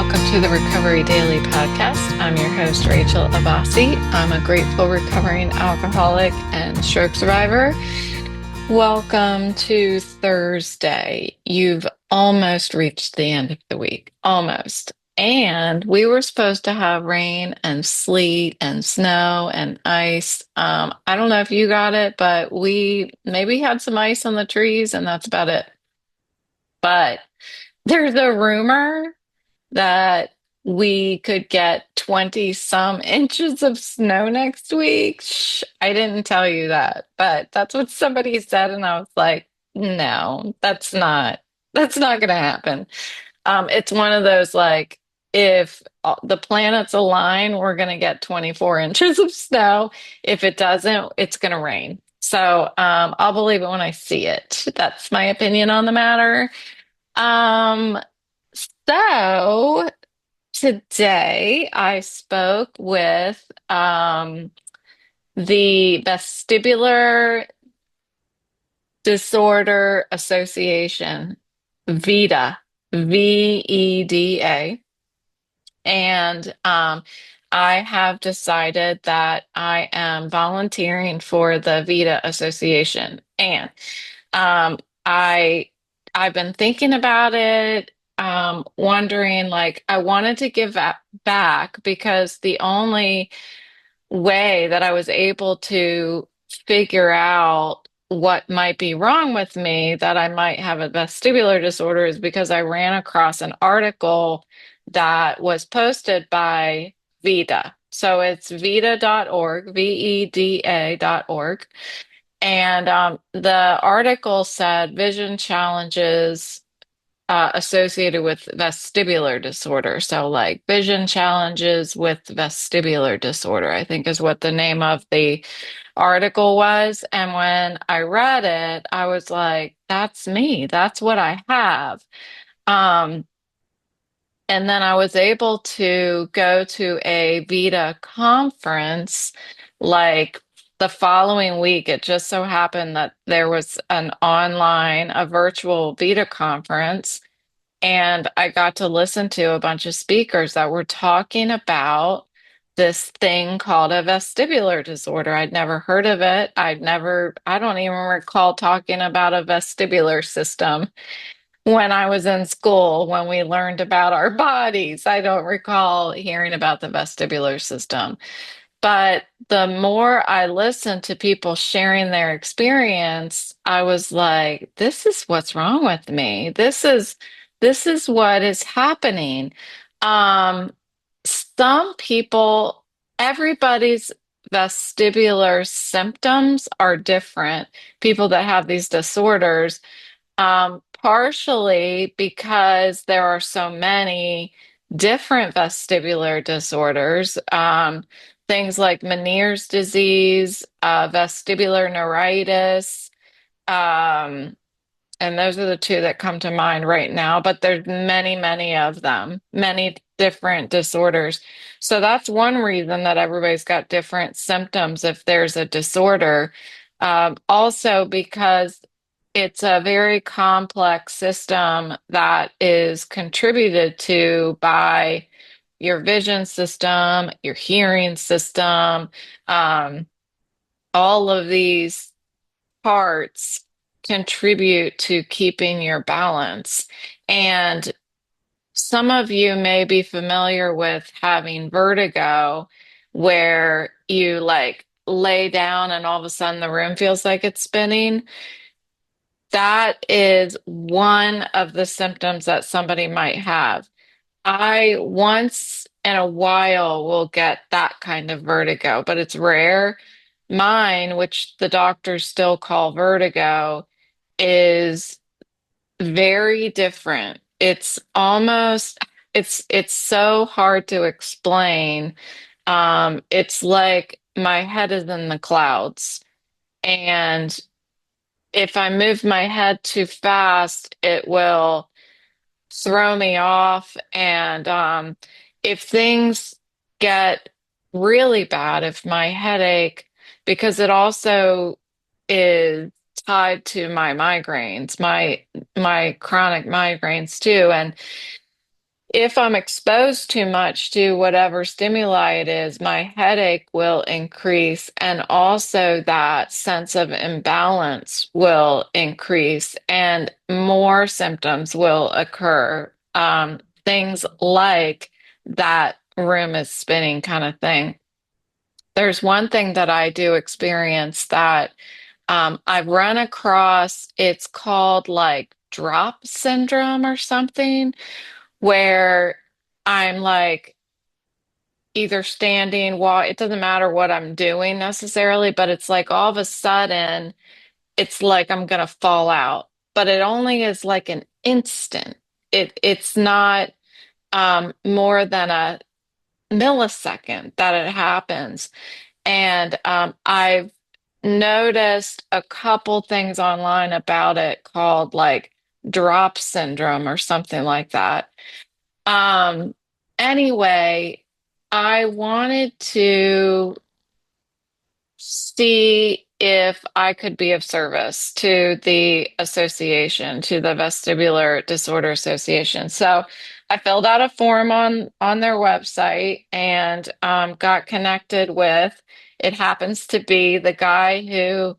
welcome to the Recovery Daily podcast. I'm your host, Rachel Abbasi. I'm a grateful recovering alcoholic and stroke survivor. Welcome to Thursday. You've almost reached the end of the week, almost. And we were supposed to have rain and sleet and snow and ice. I don't know if you got it, but we maybe had some ice on the trees, and that's about it. But there's a rumor that we could get 20 some inches of snow next week. Shh, I didn't tell you that, but that's what somebody said, and I was like, no, that's not gonna happen. It's one of those like, if the planets align, we're gonna get 24 inches of snow. If it doesn't, it's gonna rain. So I'll believe it when I see it. That's my opinion on the matter. Um, so today I spoke with the Vestibular Disorder Association, VEDA, VEDA. And I have decided that I am volunteering for the VEDA Association. And um, I I've been thinking about it, wondering like I wanted to give back because the only way that I was able to figure out what might be wrong with me, that I might have a vestibular disorder, is because I ran across an article that was posted by VEDA. So it's VEDA.org, VEDA.org. And the article said vision challenges associated with vestibular disorder. So, like vision challenges with vestibular disorder, I think is what the name of the article was. And when I read it, I was like, that's me. That's what I have. Um, and then I was able to go to a VEDA conference like the following week. It just so happened that there was a virtual VEDA conference, and I got to listen to a bunch of speakers that were talking about this thing called a vestibular disorder. I'd never heard of it. I don't even recall talking about a vestibular system when I was in school, when we learned about our bodies. I don't recall hearing about the vestibular system. But the more I listened to people sharing their experience, I was like, this is what's wrong with me. This is what is happening. Um, some people, everybody's vestibular symptoms are different. People that have these disorders, partially because there are so many different vestibular disorders, things like Meniere's disease, vestibular neuritis, um, and those are the two that come to mind right now, but there's many, many of them, many different disorders. So that's one reason that everybody's got different symptoms if there's a disorder. Also because it's a very complex system that is contributed to by your vision system, your hearing system, um, all of these parts contribute to keeping your balance. And some of you may be familiar with having vertigo, where you like lay down and all of a sudden the room feels like it's spinning. That is one of the symptoms that somebody might have. I once in a while will get that kind of vertigo, but it's rare. Mine, which the doctors still call vertigo, is very different. It's so hard to explain. It's like my head is in the clouds, and if I move my head too fast, it will throw me off. And if things get really bad, if my headache, because it also is tied to my migraines, my chronic migraines too. And if I'm exposed too much to whatever stimuli it is, my headache will increase, and also that sense of imbalance will increase, and more symptoms will occur. Things like that room is spinning kind of thing. There's one thing that I do experience that I've run across, it's called like drop syndrome or something, where I'm like either standing while it doesn't matter what I'm doing necessarily, but it's like all of a sudden it's like I'm gonna fall out. But it only is like an instant. It's not more than a millisecond that it happens. And I've noticed a couple things online about it called like drop syndrome or something like that. Um, anyway, I wanted to see if I could be of service to the association, to the Vestibular Disorder Association. So I filled out a form on their website and got connected with, it happens to be the guy who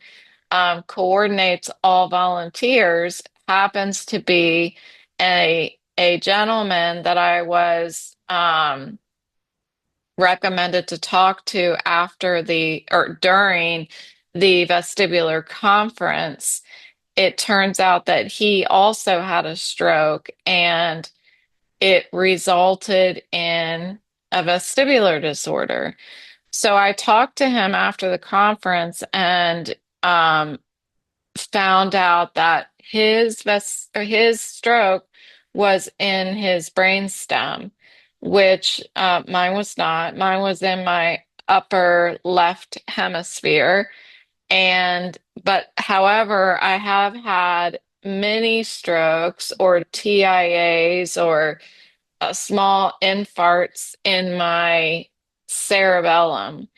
coordinates all volunteers, happens to be a gentleman that I was recommended to talk to after the or during the vestibular conference. It turns out that he also had a stroke and it resulted in a vestibular disorder. So I talked to him after the conference and um, found out that his stroke was in his brainstem, which mine was not. Mine was in my upper left hemisphere. And but however, I have had many strokes or TIAs or small infarcts in my cerebellum.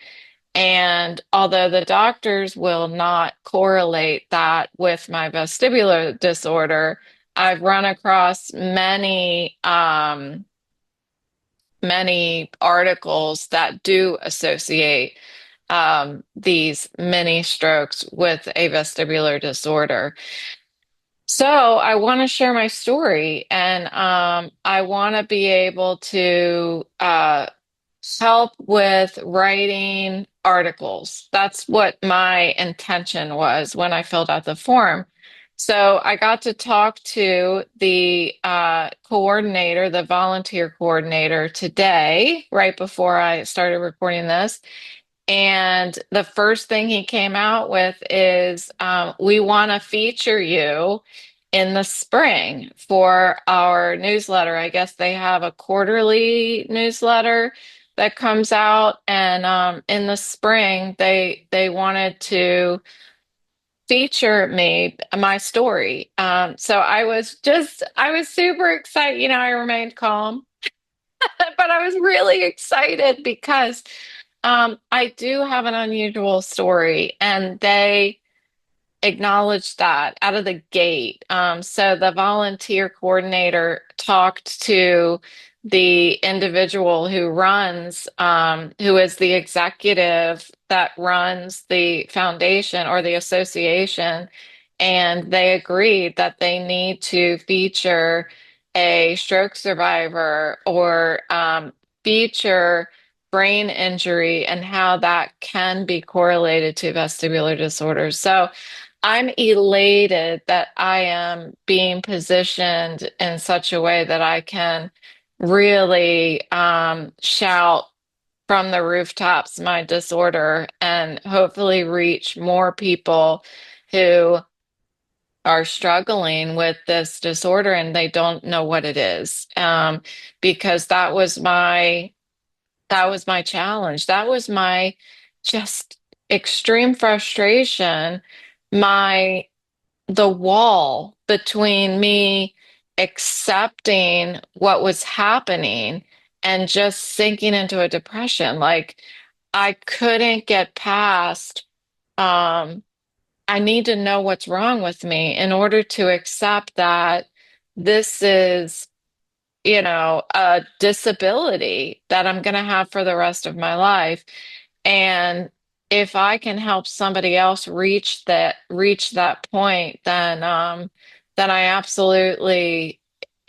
And although the doctors will not correlate that with my vestibular disorder, I've run across many articles that do associate these mini strokes with a vestibular disorder. So I want to share my story, and I want to be able to help with writing articles. That's what my intention was when I filled out the form. So I got to talk to the coordinator, the volunteer coordinator today, right before I started recording this. And the first thing he came out with is we want to feature you in the spring for our newsletter. I guess they have a quarterly newsletter that comes out, and in the spring they wanted to feature me, my story. So I was super excited. You know, I remained calm, but I was really excited because I do have an unusual story, and they acknowledged that out of the gate. So the volunteer coordinator talked to the individual who is the executive that runs the foundation or the association, and they agreed that they need to feature a stroke survivor or feature brain injury and how that can be correlated to vestibular disorders. So I'm elated that I am being positioned in such a way that I can really shout from the rooftops my disorder and hopefully reach more people who are struggling with this disorder and they don't know what it is. Because that was my challenge. That was my just extreme frustration. My The wall between me accepting what was happening and just sinking into a depression. Like I couldn't get past, um, I need to know what's wrong with me in order to accept that this is a disability that I'm going to have for the rest of my life. And if I can help somebody else reach that point, then I absolutely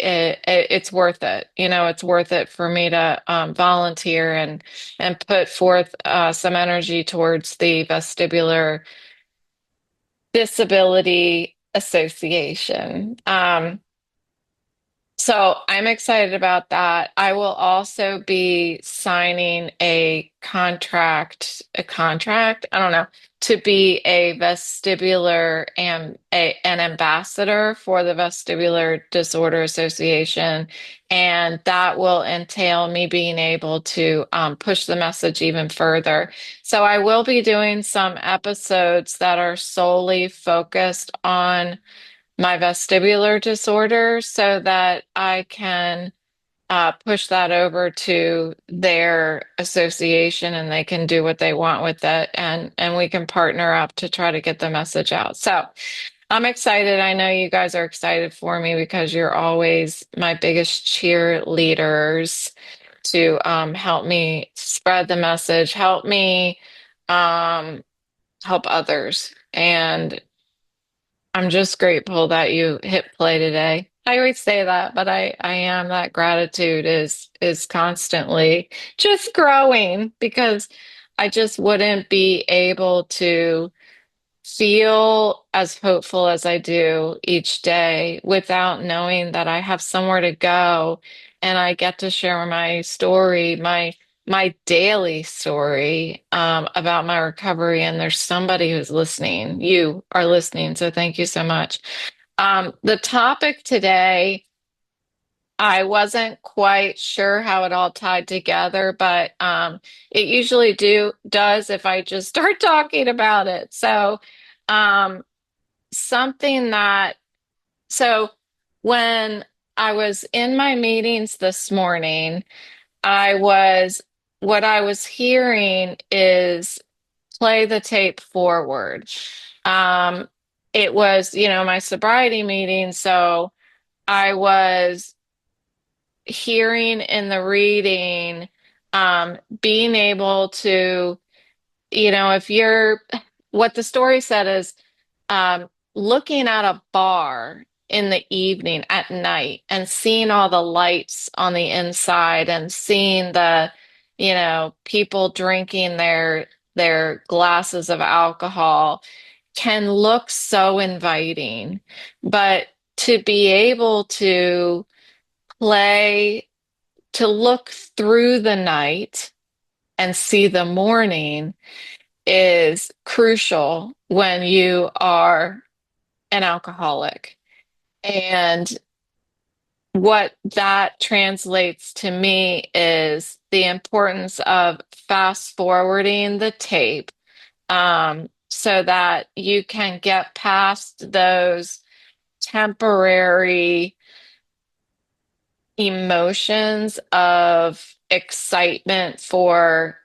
it's worth it. It's worth it for me to volunteer and put forth some energy towards the Vestibular Disability Association. So I'm excited about that. I will also be signing I don't know, to be a vestibular and an ambassador for the Vestibular Disorder Association. And that will entail me being able to push the message even further. So I will be doing some episodes that are solely focused on my vestibular disorder so that I can push that over to their association and they can do what they want with it and we can partner up to try to get the message out. So I'm excited. I know you guys are excited for me because you're always my biggest cheerleaders to help me spread the message, help me um, help others. And I'm just grateful that you hit play today. I always say that, but I am that gratitude is constantly just growing because I just wouldn't be able to feel as hopeful as I do each day without knowing that I have somewhere to go and I get to share my story, my daily story about my recovery. And there's somebody who's listening. You are listening, so thank you so much. The topic today, I wasn't quite sure how it all tied together, but it usually does if I just start talking about it. So um, something that so when I was in my meetings this morning, I was what I was hearing is play the tape forward. Um, it was, my sobriety meeting, so I was hearing in the reading, being able to, if you're, what the story said is, looking at a bar in the evening at night and seeing all the lights on the inside and seeing the, people drinking their glasses of alcohol can look so inviting. But to be able to play, to look through the night and see the morning is crucial when you are an alcoholic. And what that translates to me is the importance of fast forwarding the tape so that you can get past those temporary emotions of excitement for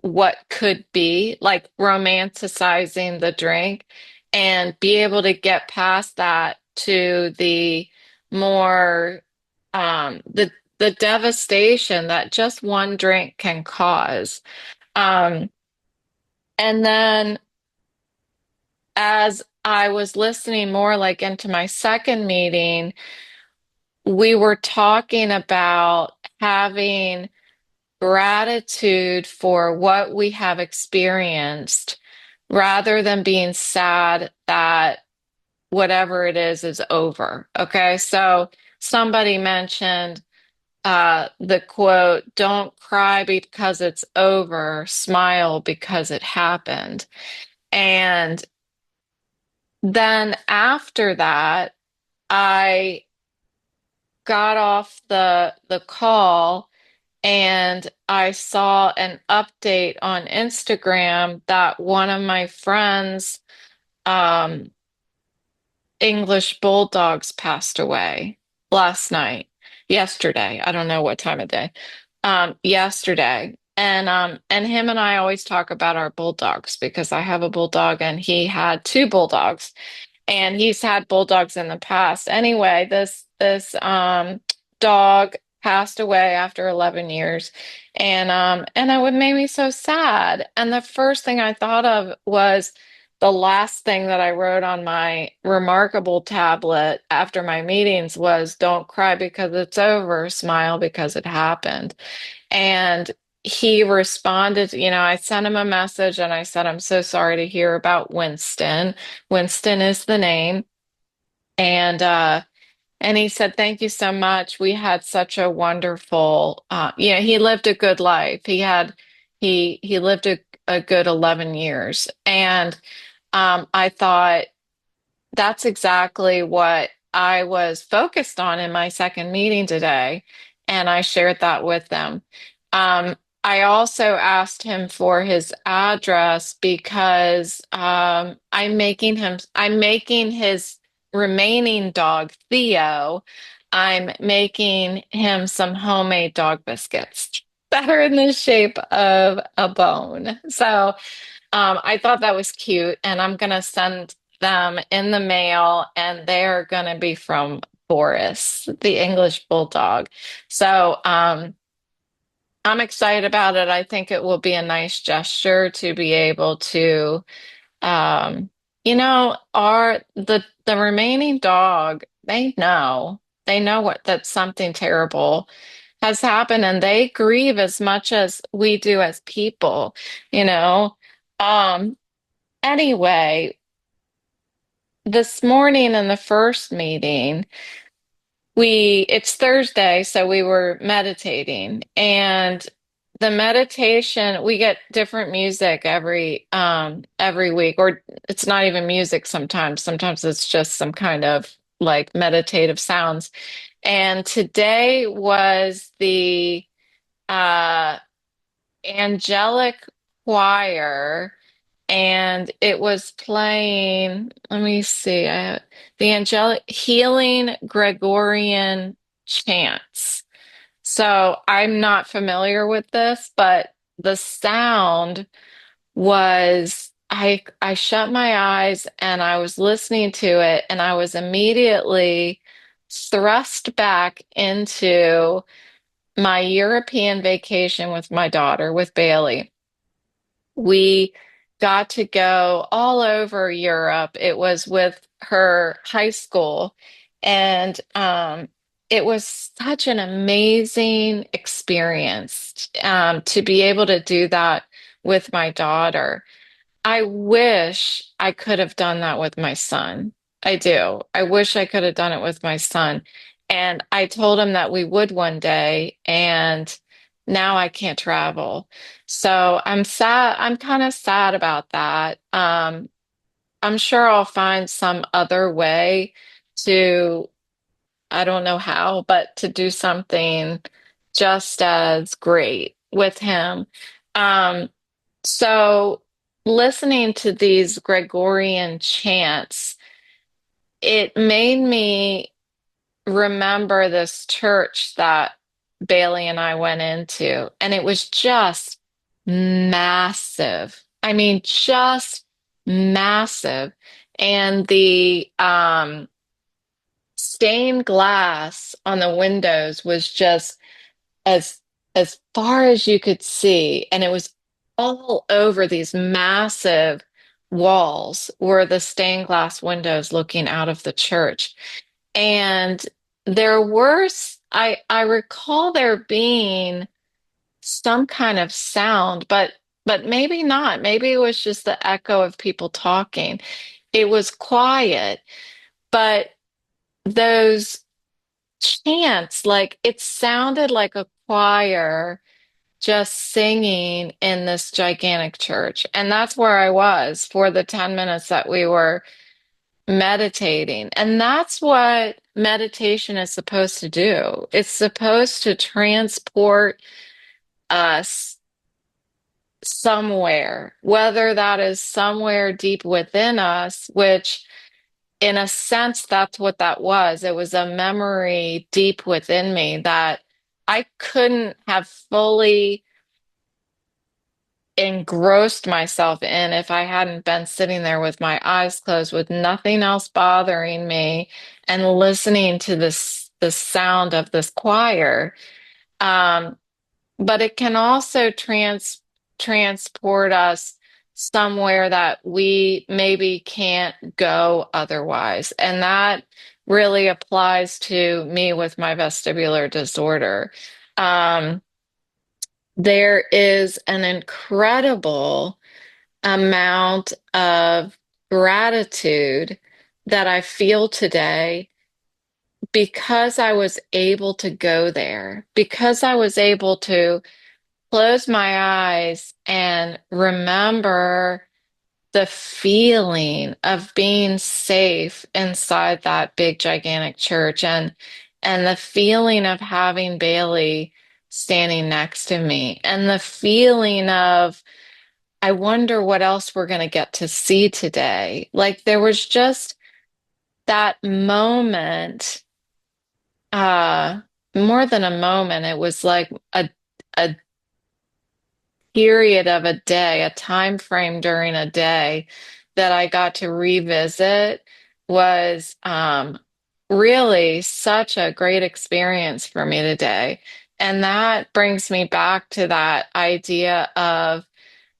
what could be, like romanticizing the drink, and be able to get past that to the more the devastation that just one drink can cause. Um, and then as I was listening more like into my second meeting, we were talking about having gratitude for what we have experienced rather than being sad that whatever it is over. Okay. So somebody mentioned the quote, don't cry because it's over, smile because it happened. And then after that, I got off the call and I saw an update on Instagram that one of my friends' um, English bulldogs passed away last night, yesterday. I don't know what time of day. Yesterday. And him and I always talk about our bulldogs because I have a bulldog and he had two bulldogs and he's had bulldogs in the past. Anyway, this dog passed away after 11 years. And it would made me so sad. And the first thing I thought of was the last thing that I wrote on my remarkable tablet after my meetings was don't cry because it's over, smile because it happened. And he responded, I sent him a message and I said, I'm so sorry to hear about Winston. Winston is the name. And and he said, thank you so much. We had such a wonderful he lived a good life. He lived a good 11 years. And I thought that's exactly what I was focused on in my second meeting today, and I shared that with them. I also asked him for his address because I'm making his remaining dog, Theo, I'm making him some homemade dog biscuits that are in the shape of a bone. So I thought that was cute, and I'm gonna send them in the mail, and they're gonna be from Boris, the English Bulldog. So I'm excited about it. I think it will be a nice gesture to be able to, um, the remaining dog, they know what that something terrible has happened, and they grieve as much as we do as people, you know. Um, Anyway, this morning in the first meeting, it's Thursday, so we were meditating, and the meditation, we get different music every week, or it's not even music sometimes. Sometimes it's just some kind of like meditative sounds. And today was the uh Angelic Choir, and it was playing, let me see, the Angelic Healing Gregorian chants. So I'm not familiar with this, but the sound was I shut my eyes and I was listening to it, and I was immediately thrust back into my European vacation with my daughter, with Bailey. We got to go all over Europe. It was with her high school, and it was such an amazing experience to be able to do that with my daughter. I wish I could have done that with my son. I do. I wish I could have done it with my son. And I told him that we would one day, and now I can't travel. So I'm sad. I'm kind of sad about that. I'm sure I'll find some other way to, I don't know how, but to do something just as great with him. Um, so listening to these Gregorian chants, it made me remember this church that Bailey and I went into, and it was just massive. I mean, just massive. And the stained glass on the windows was just as as far as you could see, and it was all over these massive walls were the stained glass windows looking out of the church. And there were I recall there being some kind of sound, but maybe not. Maybe it was just the echo of people talking. It was quiet, but those chants, like it sounded like a choir just singing in this gigantic church. And that's where I was for the 10 minutes that we were meditating. And that's what meditation is supposed to do. It's supposed to transport us somewhere, whether that is somewhere deep within us, which in a sense, that's what that was. It was a memory deep within me that I couldn't have fully engrossed myself in if I hadn't been sitting there with my eyes closed with nothing else bothering me and listening to the sound of this choir. Um, but it can also transport us somewhere that we maybe can't go otherwise. And that really applies to me with my vestibular disorder. Um, there is an incredible amount of gratitude that I feel today because I was able to go there, because I was able to close my eyes and remember the feeling of being safe inside that big gigantic church and the feeling of having Bailey standing next to me and the feeling of I wonder what else we're going to get to see today. Like there was just that moment, uh, more than a moment, it was like a period of a day, a time frame during a day that I got to revisit was really such a great experience for me today. And that brings me back to that idea of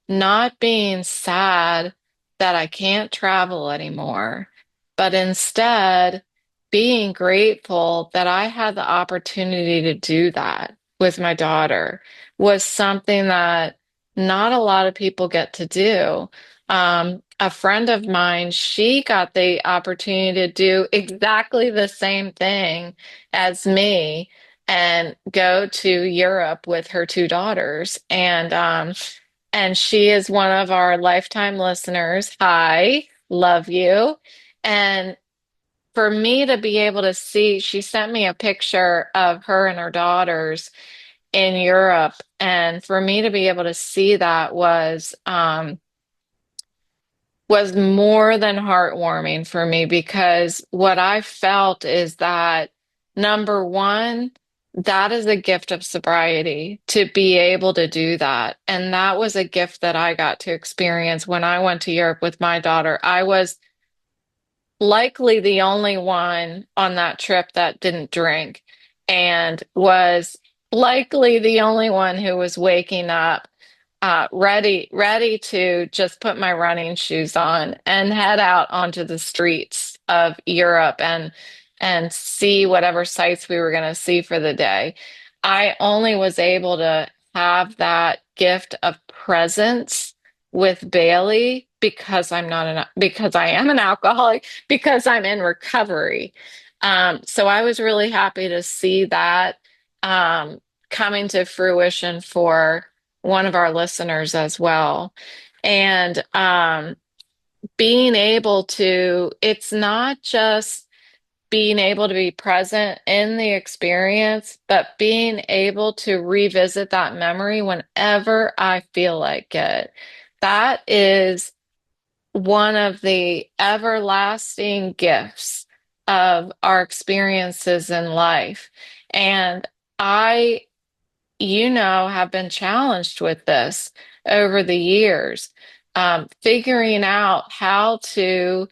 not being sad that I can't travel anymore, but instead being grateful that I had the opportunity to do that with my daughter was something that not a lot of people get to do. A friend of mine, she got the opportunity to do exactly the same thing as me and go to Europe with her two daughters. And she is one of our lifetime listeners. Hi, love you. And for me to be able to see, she sent me a picture of her and her daughters in Europe. And for me to be able to see that was more than heartwarming for me because what I felt is that number one, that is a gift of sobriety to be able to do that. And that was a gift that I got to experience when I went to Europe with my daughter. I was likely the only one on that trip that didn't drink and was likely the only one who was waking up ready to just put my running shoes on and head out onto the streets of Europe and see whatever sights we were going to see for the day. I only was able to have that gift of presence with Bailey because I am an alcoholic, because I'm in recovery. So I was really happy to see that coming to fruition for one of our listeners as well. And being able to, it's not just being able to be present in the experience, but being able to revisit that memory whenever I feel like it. That is one of the everlasting gifts of our experiences in life. And I have been challenged with this over the years, figuring out how to,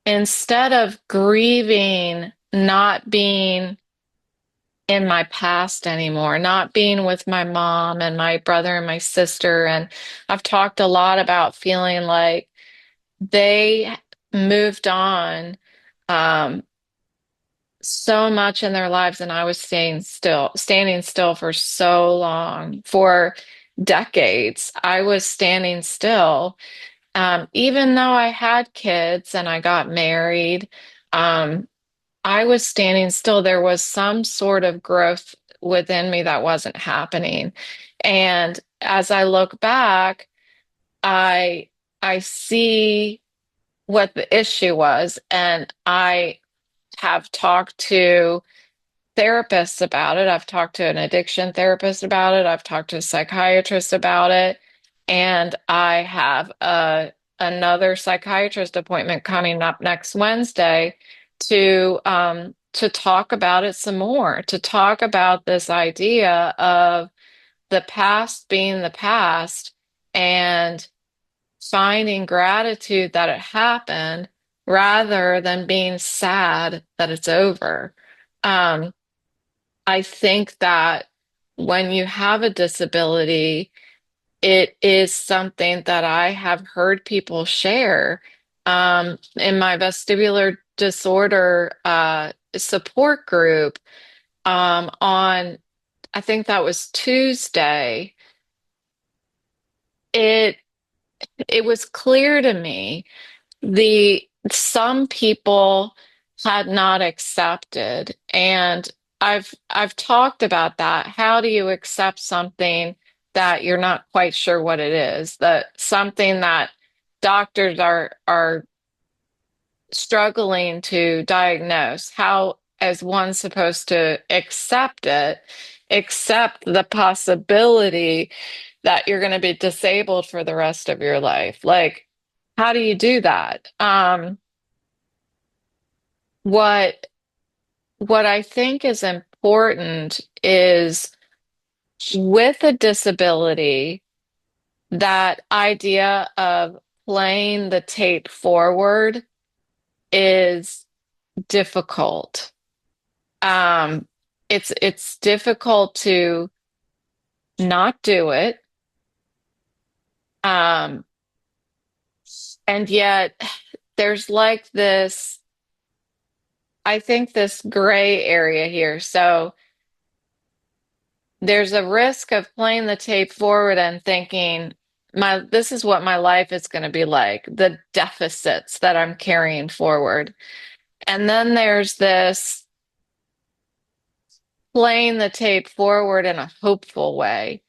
instead of grieving not being in my past anymore, not being with my mom and my brother and my sister. And I've talked a lot about feeling like they moved on. Um, so much in their lives and I was standing still for so long, for decades. I was standing still. Even though I had kids and I got married, um, I was standing still. There was some sort of growth within me that wasn't happening. And as I look back, I I see what the issue was, and I have talked to therapists about it. I've talked to an addiction therapist about it. I've talked to a psychiatrist about it. And I have another psychiatrist appointment coming up next Wednesday to talk about it some more, to talk about this idea of the past being the past and finding gratitude that it happened rather than being sad that it's over. Um, I think that when you have a disability, it is something that I have heard people share. In my vestibular disorder support group, on I think that was Tuesday, it it was clear to me the some people had not accepted, and I've talked about that. How do you accept something that you're not quite sure what it is? That something that doctors are struggling to diagnose. How is one supposed to accept it, accept the possibility that you're going to be disabled for the rest of your life? Like, how do you do that? What what I think is important is with a disability, that idea of playing the tape forward is difficult. Um, it's difficult to not do it. Um, and yet there's like this, I think this gray area here. So there's a risk of playing the tape forward and thinking, this is what my life is going to be like, the deficits that I'm carrying forward. And then there's this playing the tape forward in a hopeful way,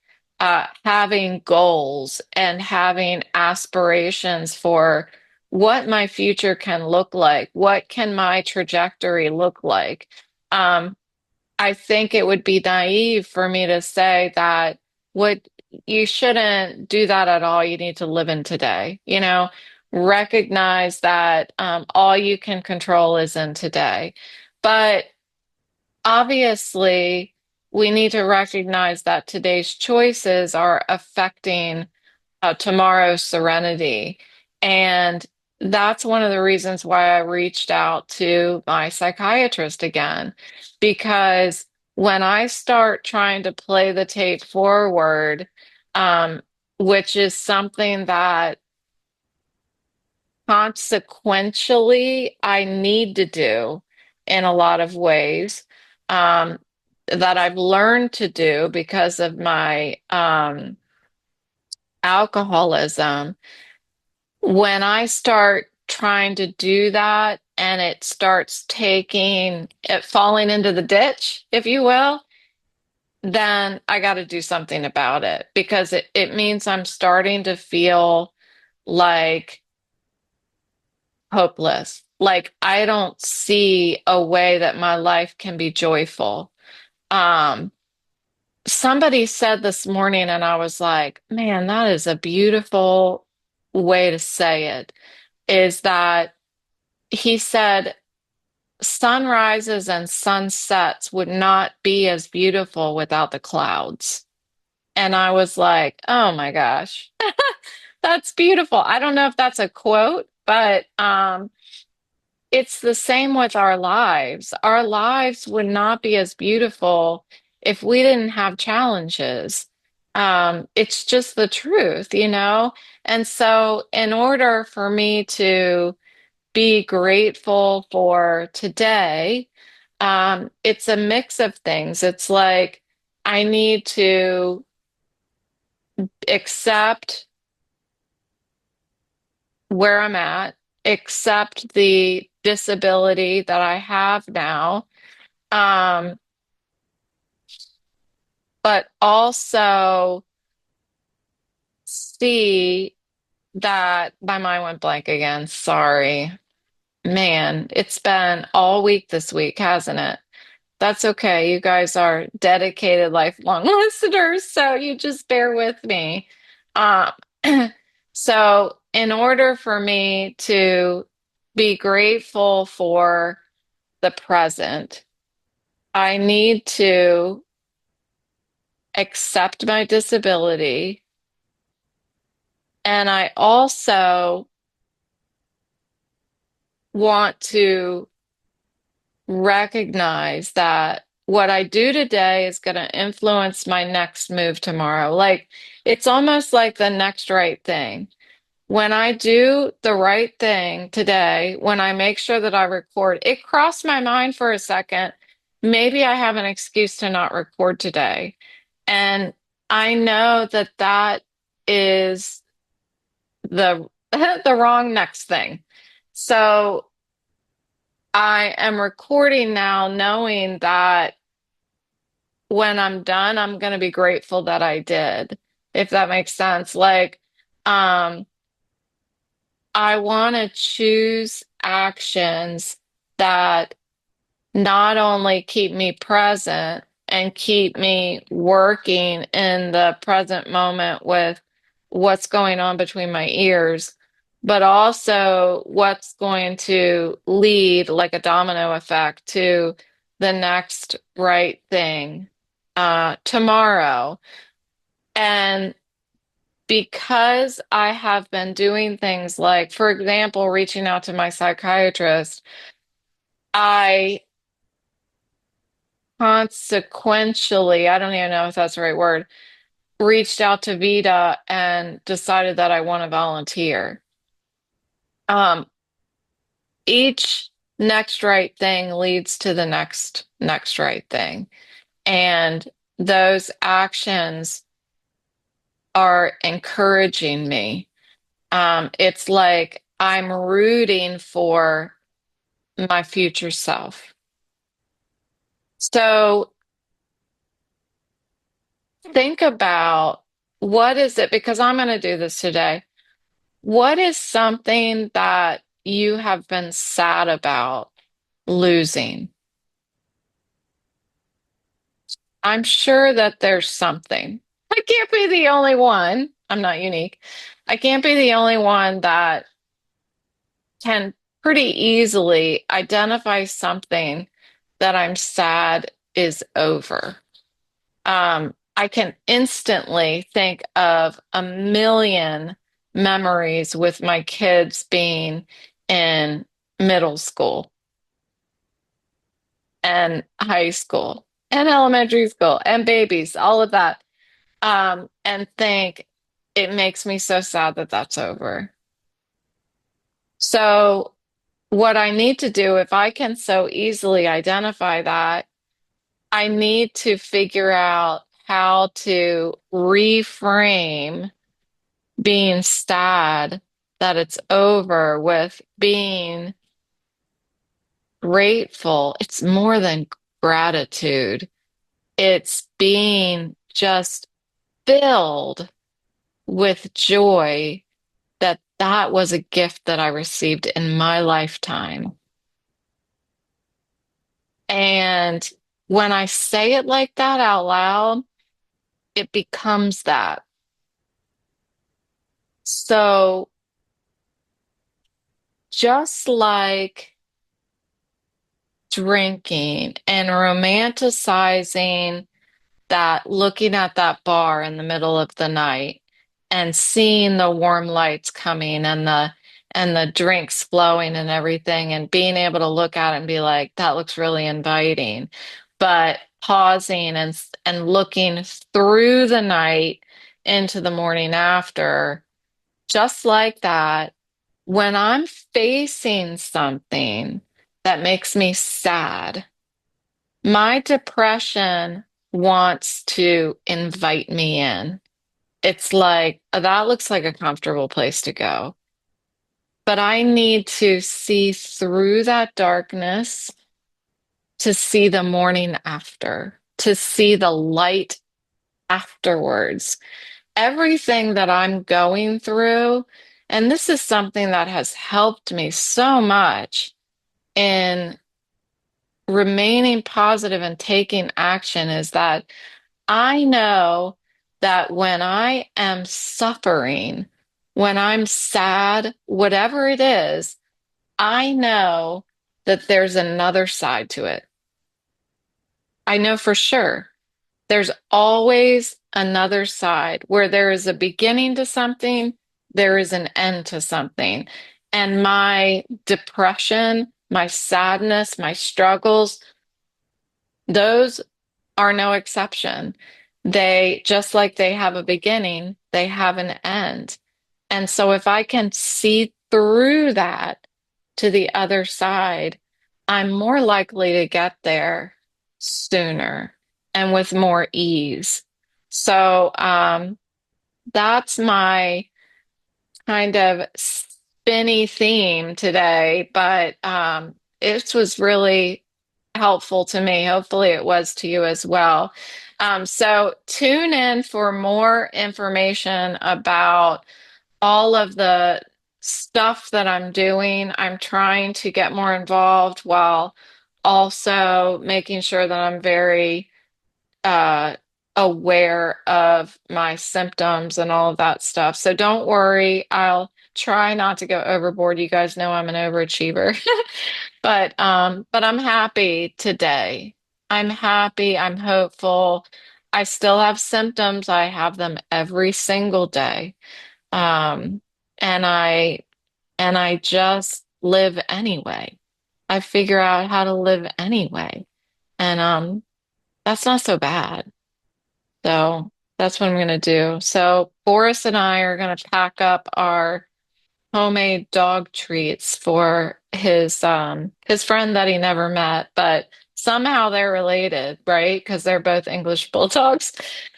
having goals and having aspirations for what my future can look like, what can my trajectory look like. Um, I think it would be naive for me to say that what you shouldn't do that at all. You need to live in today, recognize that all you can control is in today. But obviously, we need to recognize that today's choices are affecting tomorrow's serenity. And that's one of the reasons why I reached out to my psychiatrist again, because when I start trying to play the tape forward, um, which is something that consequentially I need to do in a lot of ways, um, that I've learned to do because of my alcoholism. When I start trying to do that and it starts taking it falling into the ditch, if you will, then I got to do something about it, because it means I'm starting to feel like hopeless. Like I don't see a way that my life can be joyful. Um, Somebody said this morning, and I was like, man, that is a beautiful way to say it, is that he said sunrises and sunsets would not be as beautiful without the clouds. And I was like, oh my gosh, that's beautiful. I don't know if that's a quote, but it's the same with our lives. Our lives would not be as beautiful if we didn't have challenges. It's just the truth. And so, in order for me to be grateful for today, it's a mix of things. It's like I need to accept where I'm at, accept the disability that I have now, um, but also see that my mind went blank again. Sorry. Man, it's been all week this week, hasn't it? That's okay. You guys are dedicated, lifelong listeners, so you just bear with me. Um, so, in order for me to be grateful for the present, I need to accept my disability. And I also want to recognize that what I do today is going to influence my next move tomorrow. Like it's almost like the next right thing. When I do the right thing today, when I make sure that I record, it crossed my mind for a second. Maybe I have an excuse to not record today. And I know that that is the the wrong next thing. So I am recording now knowing that when I'm done, I'm going to be grateful that I did, if that makes sense. Like, um, I want to choose actions that not only keep me present and keep me working in the present moment with what's going on between my ears, but also what's going to lead like a domino effect to the next right thing tomorrow. And because I have been doing things like, for example, reaching out to my psychiatrist, I consequentially, I don't even know if that's the right word, reached out to Vita and decided that I want to volunteer. Um, each next right thing leads to the next right thing. And those actions are encouraging me. It's like I'm rooting for my future self. So think about what is it, because I'm going to do this today. What is something that you have been sad about losing? I'm sure that there's something. I can't be the only one. I'm not unique. I can't be the only one that can pretty easily identify something that I'm sad is over. I can instantly think of a million memories with my kids being in middle school and high school and elementary school and babies, all of that. And think it makes me so sad that that's over. So, what I need to do, if I can so easily identify that, I need to figure out how to reframe being sad that it's over with being grateful. It's more than gratitude. It's being just filled with joy that that was a gift that I received in my lifetime. And when I say it like that out loud, it becomes that. So just like drinking and romanticizing that, looking at that bar in the middle of the night and seeing the warm lights coming and the drinks flowing and everything and being able to look at it and be like, that looks really inviting. But pausing and looking through the night into the morning after, just like that, when I'm facing something that makes me sad, my depression wants to invite me in. It's like, that looks like a comfortable place to go. But I need to see through that darkness to see the morning after, to see the light afterwards. Everything that I'm going through, and this is something that has helped me so much in remaining positive and taking action, is that I know that when I am suffering, when I'm sad, whatever it is, I know that there's another side to it. I know for sure there's always another side where there is a beginning to something, there is an end to something. And my depression my sadness, my struggles, those are no exception. They, just like they have a beginning, they have an end. And so if I can see through that to the other side, I'm more likely to get there sooner and with more ease. So that's my kind of spinny theme today, but it was really helpful to me. Hopefully, it was to you as well. So tune in for more information about all of the stuff that I'm doing. I'm trying to get more involved while also making sure that I'm very uh, aware of my symptoms and all of that stuff. So don't worry, I'll try not to go overboard. You guys know I'm an overachiever. But I'm happy today. I'm happy, I'm hopeful. I still have symptoms. I have them every single day. Um, and I just live anyway. I figure out how to live anyway. And that's not so bad. So that's what I'm gonna do. So Boris and I are gonna pack up our homemade dog treats for his friend that he never met, but somehow they're related, right? Because they're both English bulldogs.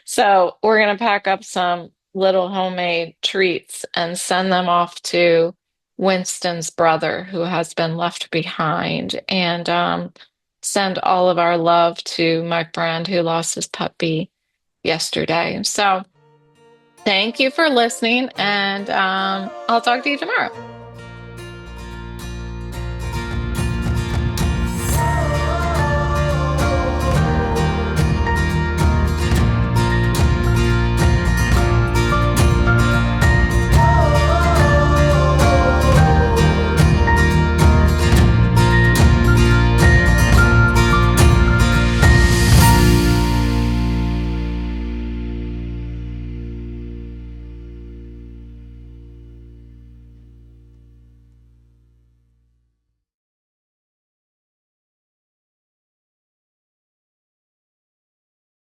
So we're gonna pack up some little homemade treats and send them off to Winston's brother who has been left behind, and send all of our love to my friend who lost his puppy yesterday. So thank you for listening, and I'll talk to you tomorrow.